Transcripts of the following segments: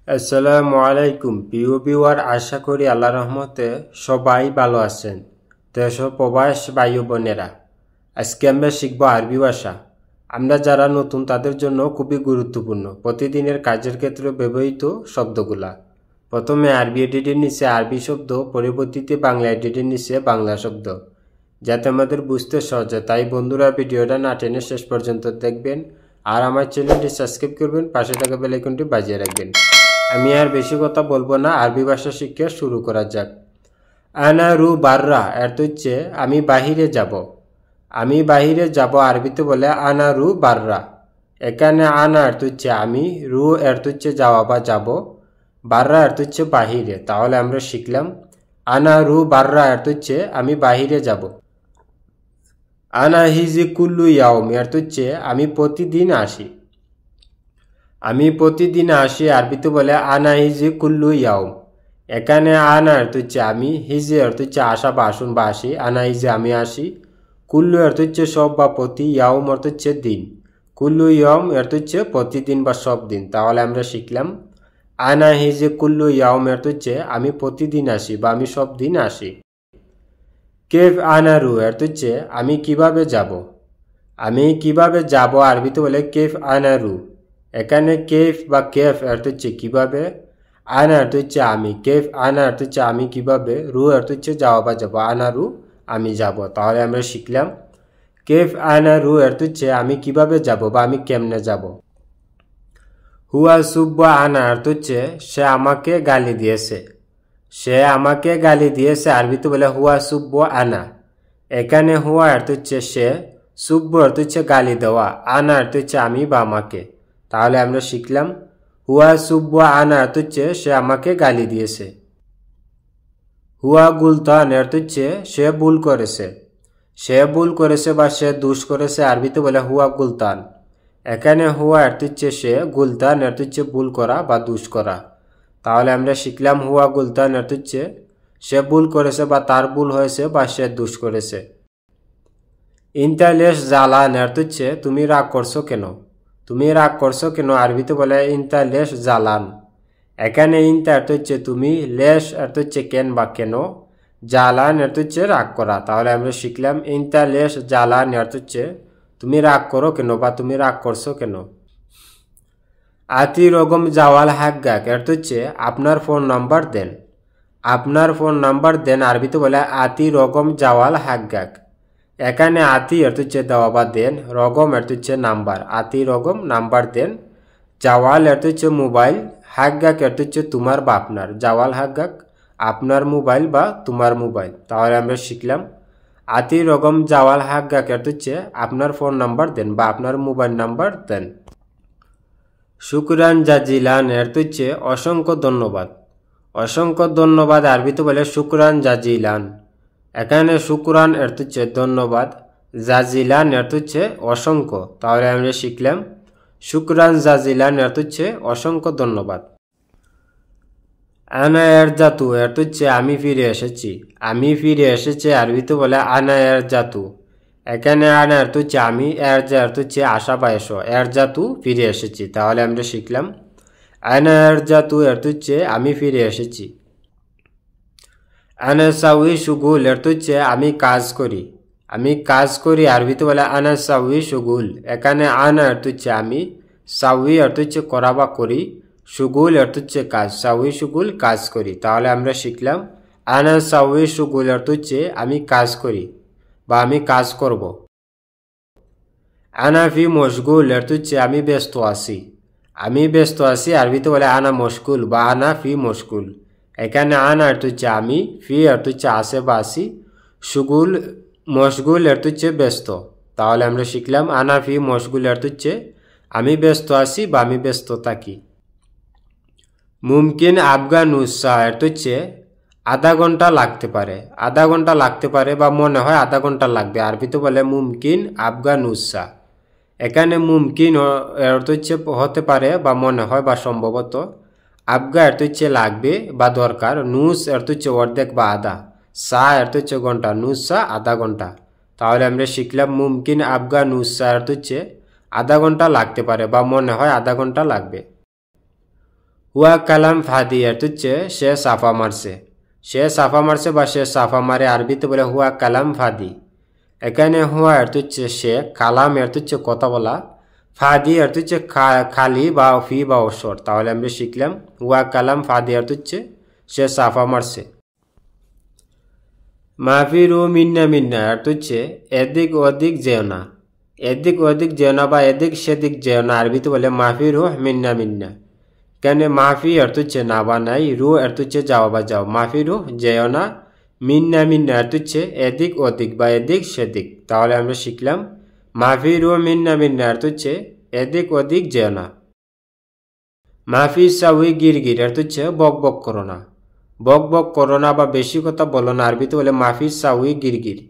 আসসালামু আলাইকুম প্রিয় ভিউয়ার, আশা করি আল্লাহর রহমতে সবাই ভালো আছেন। দেশ ও প্রবাস ভাই ও বোনেরা, আজকে আমরা শিখব আরবি ভাষা। আমরা যারা নতুন তাদের জন্য খুবই গুরুত্বপূর্ণ প্রতিদিনের কাজের ক্ষেত্রে ব্যবহৃত শব্দগুলা। প্রথমে আরবি এডিটের নিচে আরবি শব্দ, পরবর্তীতে বাংলা এডিটের নিচে বাংলা শব্দ, যাতে আমাদের বুঝতে সহজ হয়। তাই বন্ধুরা, ভিডিওটা না টেনে শেষ পর্যন্ত দেখবেন আর আমার চ্যানেলটি সাবস্ক্রাইব করবেন, পাশে থাকা বেল আইকনটি বাজিয়ে রাখবেন। আমি আর বেশি কথা বলবো না, আরবি ভাষা শিক্ষা শুরু করা যাক। আনা রু বাররা অর্থ হচ্ছে আমি বাহিরে যাব। আমি বাহিরে যাব আরবিতে বলে আনা রু বাররা। এখানে আনা অর্থ হচ্ছে আমি, রু অর্থ হচ্ছে যাওয়া বা যাব, বাররা অর্থ হচ্ছে বাহিরে। তাহলে আমরা শিখলাম আনা রু বাররা অর্থ হচ্ছে আমি বাহিরে যাব। আনা হিজি কুল্লু ইয়াউম অর্থ হচ্ছে আমি প্রতিদিন আসি। আমি প্রতিদিন আসি আরবিতে বলে আনা হিজি কুল্লু ইয়াউম। এখানে আনা অর্থ হচ্ছে আমি, হিজি অর্থ হচ্ছে আসা বা আসুন বা আসি, আনা হিজি আমি আসি, কুল্লু অর্থ হচ্ছে সব বা প্রতি, ইয়াউম অর্থ হচ্ছে দিন। কুল্লু ইয়াউম অর্থ হচ্ছে প্রতিদিন বা সব দিন। তাহলে আমরা শিখলাম আনা হিজি কুল্লু ইয়াউম অর্থ হচ্ছে আমি প্রতিদিন আসি বা আমি সব দিন আসি। কেফ আনারু অর্থ হচ্ছে আমি কিভাবে যাব। আমি কিভাবে যাব আরবিতে বলে কেফ আনারু। এখানে কেফ বা কেফ অর্থ হচ্ছে কিভাবে, আনা অর্থ হচ্ছে আমি, কেফ আনা অর্থ হচ্ছে আমি কিভাবে, রু অর্থ হচ্ছে যাওয়া বা যাব, আনারু আমি যাব। তাহলে আমরা শিখলাম কেফ আনারু অর্থ হচ্ছে আমি কিভাবে যাব বা আমি কেমনে যাব। হুয়া সুব্বা আনা অর্থ হচ্ছে সে আমাকে গালি দিয়েছে। সে আমাকে গালি দিয়েছে আরবিতে বলে হুয়া সুব্ব আনা। এখানে হুয়া অর্থ হচ্ছে সে, সুব্ব অর্থ হচ্ছে গালি দেওয়া, আনা অর্থ হচ্ছে আমি বা আমাকে। তাহলে আমরা শিখলাম হুয়া সুব্ব আনা অর্থ হচ্ছে সে আমাকে গালি দিয়েছে। হুয়া গুলতান অর্থ হচ্ছে সে ভুল করেছে। সে ভুল করেছে বা সে দোষ করেছে আরবিতে বলে হুয়া গুলতান। এখানে হুয়া অর্থ হচ্ছে সে, গুলতান অর্থ হচ্ছে ভুল করা বা দোষ করা। তাহলে আমরা শিখলাম হুয়া গুলতান অর্থ হচ্ছে সে ভুল করেছে বা তার ভুল হয়েছে বা সে দোষ করেছে। ইন্তালেশ জালান অর্থ হচ্ছে তুমি রাগ করছো কেন। তুমি রাগ করছো কেন আরবিতে বলে ইন্তালেশ জালান। এখানে ইন্তা অর্থ হচ্ছে তুমি, লেশ অর্থ হচ্ছে কেন বা কেন, জালান অর্থ হচ্ছে রাগ করা। তাহলে আমরা শিখলাম ইন্তালেশ জালান অর্থ হচ্ছে তুমি রাগ করো কেন বা তুমি রাগ করছো কেন। আতি রকম জাওয়াল হাগ্গাক অর্থ হচ্ছে আপনার ফোন নাম্বার দেন। আপনার ফোন নাম্বার দেন আরবিতে বলে আতি রকম জাওয়াল হাগ্গাক। এখানে আতি অর্থ হচ্ছে দেওয়া বা দেন, রকম অর্থ হচ্ছে নাম্বার, আতি রকম নাম্বার দেন, জাওয়াল অর্থ হচ্ছে মোবাইল, হাগ্গাক অর্থ হচ্ছে তোমার বা আপনার, জাওয়াল হাগ্গাক আপনার মোবাইল বা তোমার মোবাইল। তাহলে আমরা শিখলাম আতি রকম জাওয়াল হাগ্গাক অর্থ হচ্ছে আপনার ফোন নাম্বার দেন বা আপনার মোবাইল নাম্বার দেন। শুকরান জাজিলান অর্থ হচ্ছে অসংখ্য ধন্যবাদ। অসংখ্য ধন্যবাদ আরবিতে বলে শুকরান জাজিলান। এখানে শুকরান অর্থ হচ্ছে ধন্যবাদ, জাজিলান অর্থ হচ্ছে অসংখ্য। তাহলে আমরা শিখলাম শুকরান জাজিলান অর্থ হচ্ছে অসংখ্য ধন্যবাদ। আনা এরজাতু অর্থ হচ্ছে আমি ফিরে এসেছি। আমি ফিরে এসেছি আরবিতে বলে আনা এরজাতু। এখানে আনা অর্থ হচ্ছে আমি, এরজা অর্থ হচ্ছে আশা বা এসো, এরজাতু ফিরে এসেছি। তাহলে আমরা শিখলাম আনা এরজাতু অর্থ হচ্ছে আমি ফিরে এসেছি। আনা সাউই সুগুল অর্থ হচ্ছে আমি কাজ করি। আমি কাজ করি আরবিতে বলে আনা সাউই সুগুল। এখানে আনা অর্থ হচ্ছে আমি, সাউই অর্থ হচ্ছে করা বা করি, সুগুল অর্থ হচ্ছে কাজ, সাউই সুগুল কাজ করি। তাহলে আমরা শিখলাম আনা সাউই সুগুল অর্থ হচ্ছে আমি কাজ করি বা আমি কাজ করব। আনা ফি মশগুল অর্থ হচ্ছে আমি ব্যস্ত আছি। আমি ব্যস্ত আছি আরবিতে বলে আনা মশগুল বা আনা ফি মশগুল। এখানে আনা অর্থ হচ্ছে আমি, ফি অর্থ হচ্ছে আছে বা আছি, সুগুল মশগুল অর্থ হচ্ছে ব্যস্ত। তাহলে আমরা শিখলাম আনা ফি মশগুল অর্থ হচ্ছে আমি ব্যস্ত আছি বা আমি ব্যস্ত থাকি। মুমকিন আফগান উৎসাহ অর্থ হচ্ছে আধা ঘন্টা লাগতে পারে। আধা ঘন্টা লাগতে পারে বা মনে হয় আধা ঘন্টা লাগবে আরবিতে বলে মুমকিন আফগান উৎসাহ। এখানে মুমকিন অর্থ হচ্ছে হতে পারে বা মনে হয় বা সম্ভবত, আফগা অর্থ হচ্ছে লাগবে বা দরকার, নুস অর্থ হচ্ছে অর্ধেক বা আধা, সা অর্থ হচ্ছে ঘন্টা, নুসা আধা ঘন্টা। তাহলে আমরা শিখলাম মুমকিন আফগা নুসা অর্থ হচ্ছে আধা ঘন্টা লাগতে পারে বা মনে হয় আধা ঘন্টা লাগবে। হুয়া কালাম ফাদি অর্থ হচ্ছে সে সাফা মারছে। সে সাফা মারছে বা সে সাফা মারে আরবিতে বলে হুয়া কালাম ফাদি। এখানে হুয়া অর্থ হচ্ছে সে, কালাম অর্থ হচ্ছে কথা বলা, ফাদি অর্থ হচ্ছে খালি বা ফি বা অবসর। তাহলে আমরা শিখলাম হুয়া কালাম ফাদি অর্থ হচ্ছে সে সাফা মারছে। মাফিরু মিন্না মিন্না অর্থ হচ্ছে এদিক ওদিক যেও না। এদিক ওদিক যেও না বা এদিক সেদিক যেও না আরবিতে বলে মাফিরু মিন্না মিন্না। কেন মাফি অর্থ হচ্ছে না বা নাই, রু অর্থ হচ্ছে যাও বা যাও। মাফিরু যেও না, মিন্না মিন্না অর্থ হচ্ছে এদিক ওদিক বা এদিক সেদিক। তাহলে আমরা শিখলাম মাফিরু মিন্না মিন্না অর্থ হচ্ছে এদিক ওদিক যেও না। মাফি সাউই গিরগির অর্থ হচ্ছে বক বক করো না। বক বক করো না বা বেশি কথা বলো না আরবিতে বলে মাফি সাউই গিরগির।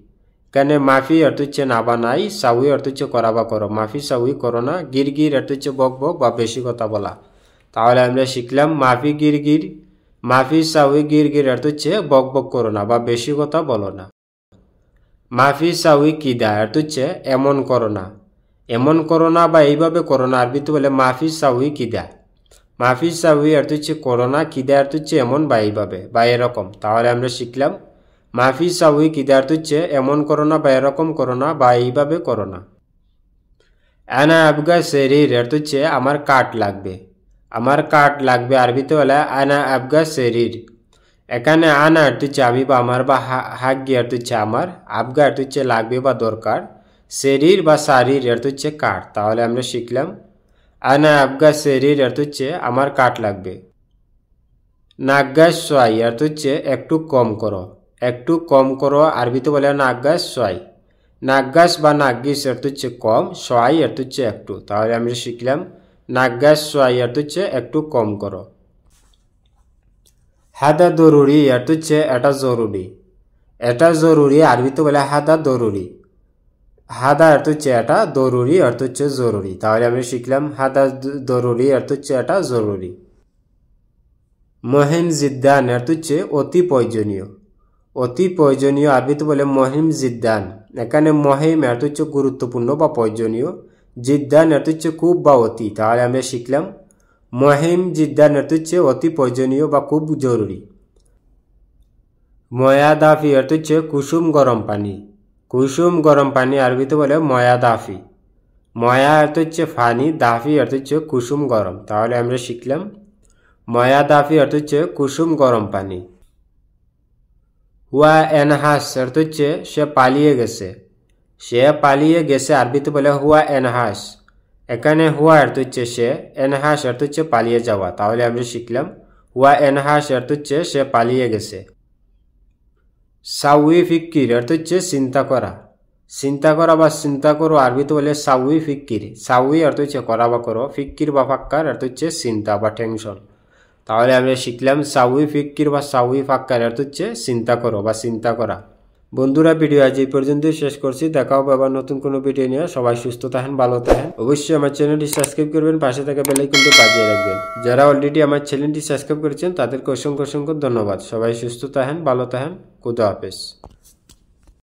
কেন মাফি অর্থ হচ্ছে না বা নাই, সাউই অর্থ হচ্ছে করা বা করো। মাফি সাউই করো না, গিরগির অর্থ হচ্ছে বক বক বা বেশি কথা বলা। তাহলে আমরা শিখলাম মাফি গিরগির, মাফি সাউই গিরগির অর্থ হচ্ছে বক বক করো না বা বেশি কথা বলো না। মাফি সাউই কিদা অর্থ হচ্ছে এমন করো না। এমন করো না বা এইভাবে করো না আরবিতে বলে মাফি সাউই কিদা। মাফি সাউই অর্থ হচ্ছে করো না, কিদা অর্থ হচ্ছে এমন বা এইভাবে বা এরকম। তাহলে আমরা শিখলাম মাফি সাউই কিদা অর্থ হচ্ছে এমন করো না বা এরকম করো না বা এইভাবে করো না। আনা আবগা শরীর অর্থ হচ্ছে আমার কাঠ লাগবে। আমার কাঠ লাগবে আরবিতে বলে আনা আবগা শরীর। এখানে আনা অর্থ হচ্ছে আমি বা আমার বা হাগ্গি অর্থ হচ্ছে আমার, আবগা অর্থ হচ্ছে লাগবে বা দরকার, শরীর বা শারীর অর্থ হচ্ছে কাঠ। তাহলে আমরা শিখলাম আনা আবগা শরীর অর্থ হচ্ছে আমার কাঠ লাগবে। নাগ্গাস সোয়াই অর্থ হচ্ছে একটু কম করো। একটু কম করো আরবিতে বলে নাগ্গাস সোয়াই। নাগ্গাস বা নাগ্গিস অর্থ হচ্ছে কম, সোয়াই অর্থ হচ্ছে একটু। তাহলে আমরা শিখলাম নাগ্গাস সোয়াই অর্থ হচ্ছে একটু কম করো। হাদা জরুরি অর্থ হচ্ছে এটা জরুরি। এটা জরুরি আরবিতে বলে হাদা জরুরি। হাদা অর্থ হচ্ছে এটা, জরুরি অর্থ হচ্ছে জরুরি। তাহলে আমরা শিখলাম হাদা জরুরি অর্থ হচ্ছে এটা জরুরি। মহিম জিদ্দান অর্থ হচ্ছে অতি প্রয়োজনীয়। অতি প্রয়োজনীয় আরবিতে বলে মহিম জিদ্দান। এখানে মহিম অর্থ হচ্ছে গুরুত্বপূর্ণ বা প্রয়োজনীয়, জিদ্দান অর্থ হচ্ছে খুব বা অতি। তাহলে আমরা শিখলাম মহিম জিদ্দান অর্থ হচ্ছে অতি প্রয়োজনীয় বা খুব জরুরি। ময়াদাফি অর্থ হচ্ছে কুসুম গরম পানি। কুসুম গরম পানি আরবিতে বলে ময়াদাফি। ময়া অর্থ হচ্ছে ফানি, দাফি অর্থ হচ্ছে কুসুম গরম। তাহলে আমরা শিখলাম ময়াদাফি অর্থ হচ্ছে কুসুম গরম পানি। হুয়া এনহাস অর্থ হচ্ছে সে পালিয়ে গেছে। সে পালিয়ে গেছে আরবিতে বলে হুয়া এনহাস। এখানে হুয়া অর্থ হচ্ছে সে, এনহাস অর্থ হচ্ছে পালিয়ে যাওয়া। তাহলে আমরা শিখলাম হুয়া এনহাস অর্থ হচ্ছে সে পালিয়ে গেছে। সাউই ফিক্কির অর্থ হচ্ছে চিন্তা করা। চিন্তা করা বা চিন্তা করো আরবিতে বলে সাউই ফিক্কির। সাউই অর্থ হচ্ছে করা বা করো, ফিক্কির বা ফাক্কার অর্থ হচ্ছে চিন্তা বা টেনশন। তাহলে আমরা শিখলাম সাউই ফিক্কির বা সাউই ফাক্কার অর্থ হচ্ছে চিন্তা করো বা চিন্তা করা। বন্ধুরা ভিডিও আজ এই পর্যন্তই শেষ করছি। দেখা হবে আবার নতুন কোনো ভিডিও নিয়ে। সবাই সুস্থ থাকেন, ভালো থাকেন। অবশ্যই আমার চ্যানেলটি সাবস্ক্রাইব করবেন, পাশে থাকা বেল আইকনটি বাজিয়ে রাখবেন। যারা অলরেডি আমার চ্যানেলটি সাবস্ক্রাইব করেছেন তাদেরকে অসংখ্য অসংখ্য ধন্যবাদ। সবাই সুস্থ থাকেন, ভালো থাকেন। খুদা হাফেজ।